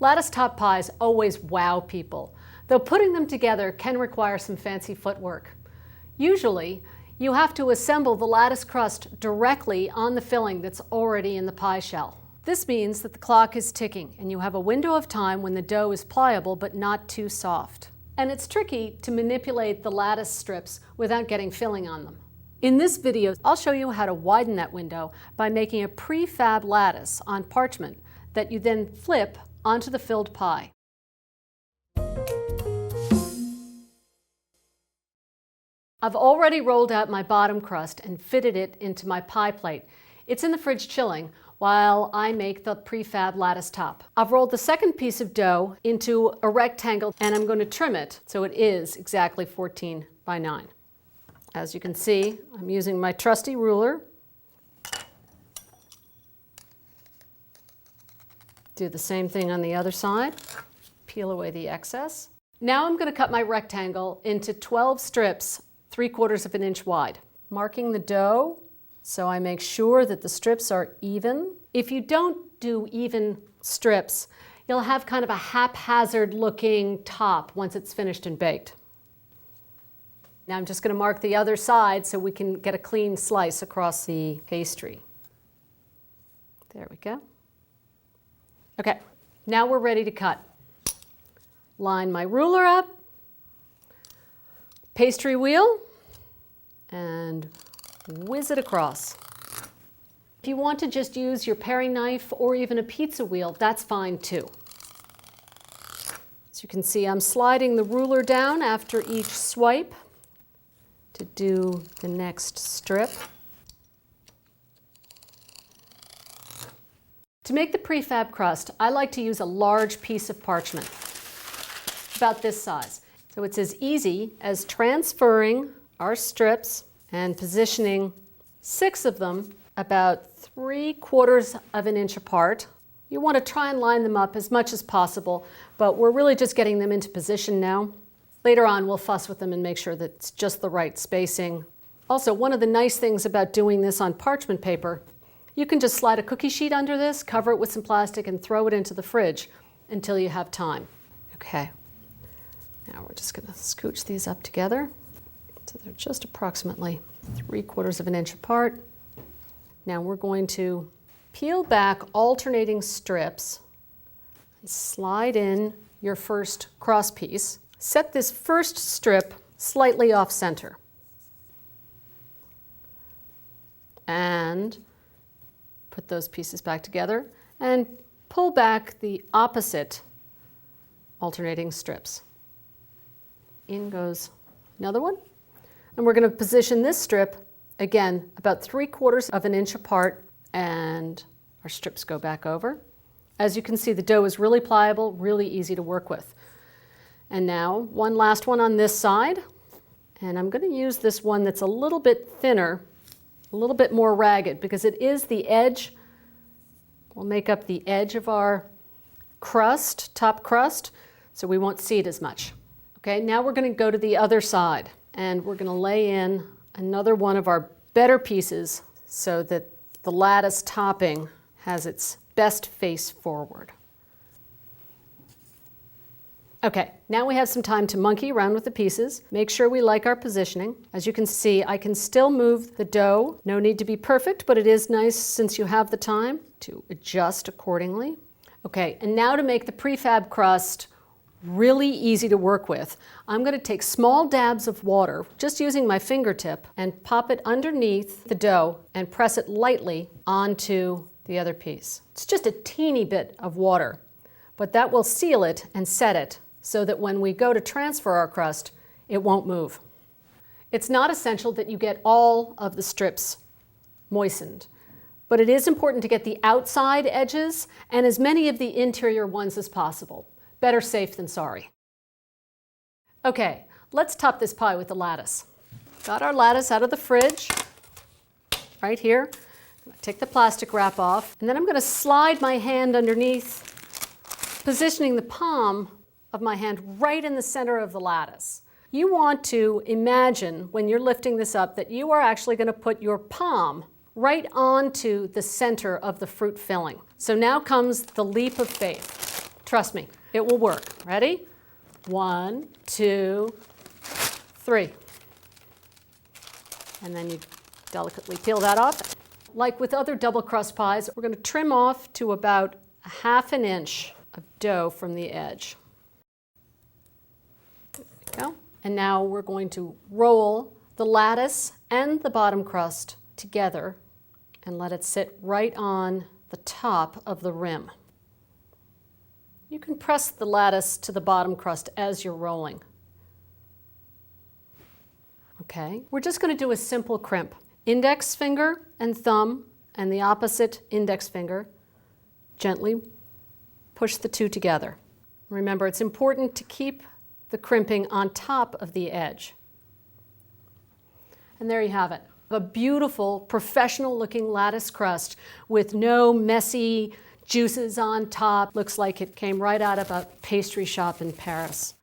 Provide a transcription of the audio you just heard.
Lattice top pies always wow people, though putting them together can require some fancy footwork. Usually, you have to assemble the lattice crust directly on the filling that's already in the pie shell. This means that the clock is ticking and you have a window of time when the dough is pliable but not too soft. And it's tricky to manipulate the lattice strips without getting filling on them. In this video, I'll show you how to widen that window by making a prefab lattice on parchment that you then flip onto the filled pie. I've already rolled out my bottom crust and fitted it into my pie plate. It's in the fridge chilling while I make the prefab lattice top. I've rolled the second piece of dough into a rectangle and I'm going to trim it so it is exactly 14 by 9. As you can see, I'm using my trusty ruler. Do the same thing on the other side. Peel away the excess. Now I'm going to cut my rectangle into 12 strips 3/4 of an inch wide. Marking the dough so I make sure that the strips are even. If you don't do even strips, you'll have kind of a haphazard looking top once it's finished and baked. Now I'm just going to mark the other side so we can get a clean slice across the pastry. There we go. Okay, now we're ready to cut. Line my ruler up, pastry wheel, and whiz it across. If you want to just use your paring knife or even a pizza wheel, that's fine too. As you can see, I'm sliding the ruler down after each swipe to do the next strip. To make the prefab crust, I like to use a large piece of parchment, about this size. So it's as easy as transferring our strips and positioning 6 of them about 3/4 of an inch apart. You want to try and line them up as much as possible, but we're really just getting them into position now. Later on, we'll fuss with them and make sure that it's just the right spacing. Also, one of the nice things about doing this on parchment paper, you can just slide a cookie sheet under this, cover it with some plastic, and throw it into the fridge until you have time. Okay, now we're just going to scooch these up together so they're just approximately 3/4 of an inch apart. Now we're going to peel back alternating strips and slide in your first cross piece. Set this first strip slightly off center. And put those pieces back together and pull back the opposite alternating strips. In goes another one. And we're going to position this strip, again, about 3/4 of an inch apart, and our strips go back over. As you can see, the dough is really pliable, really easy to work with. And now, one last one on this side. And I'm going to use this one that's a little bit thinner, a little bit more ragged, because it is the edge. We'll make up the edge of our crust, top crust, so we won't see it as much. Okay, now we're going to go to the other side, and we're going to lay in another one of our better pieces so that the lattice topping has its best face forward. Okay, now we have some time to monkey around with the pieces. Make sure we like our positioning. As you can see, I can still move the dough. No need to be perfect, but it is nice, since you have the time, to adjust accordingly. Okay, and now to make the prefab crust really easy to work with, I'm going to take small dabs of water, just using my fingertip, and pop it underneath the dough and press it lightly onto the other piece. It's just a teeny bit of water, but that will seal it and set it so that when we go to transfer our crust, it won't move. It's not essential that you get all of the strips moistened, but it is important to get the outside edges and as many of the interior ones as possible. Better safe than sorry. Okay, let's top this pie with the lattice. Got our lattice out of the fridge, right here. Take the plastic wrap off, and then I'm going to slide my hand underneath, positioning the palm of my hand right in the center of the lattice. You want to imagine, when you're lifting this up, that you are actually going to put your palm right onto the center of the fruit filling. So now comes the leap of faith. Trust me, it will work. Ready? 1, 2, 3. And then you delicately peel that off. Like with other double crust pies, we're going to trim off to about 1/2 inch of dough from the edge. There we go. And now we're going to roll the lattice and the bottom crust together and let it sit right on the top of the rim. You can press the lattice to the bottom crust as you're rolling. Okay, we're just going to do a simple crimp. Index finger and thumb and the opposite index finger. Gently push the two together. Remember, it's important to keep the crimping on top of the edge. And there you have it. A beautiful, professional-looking lattice crust with no messy juices on top. Looks like it came right out of a pastry shop in Paris.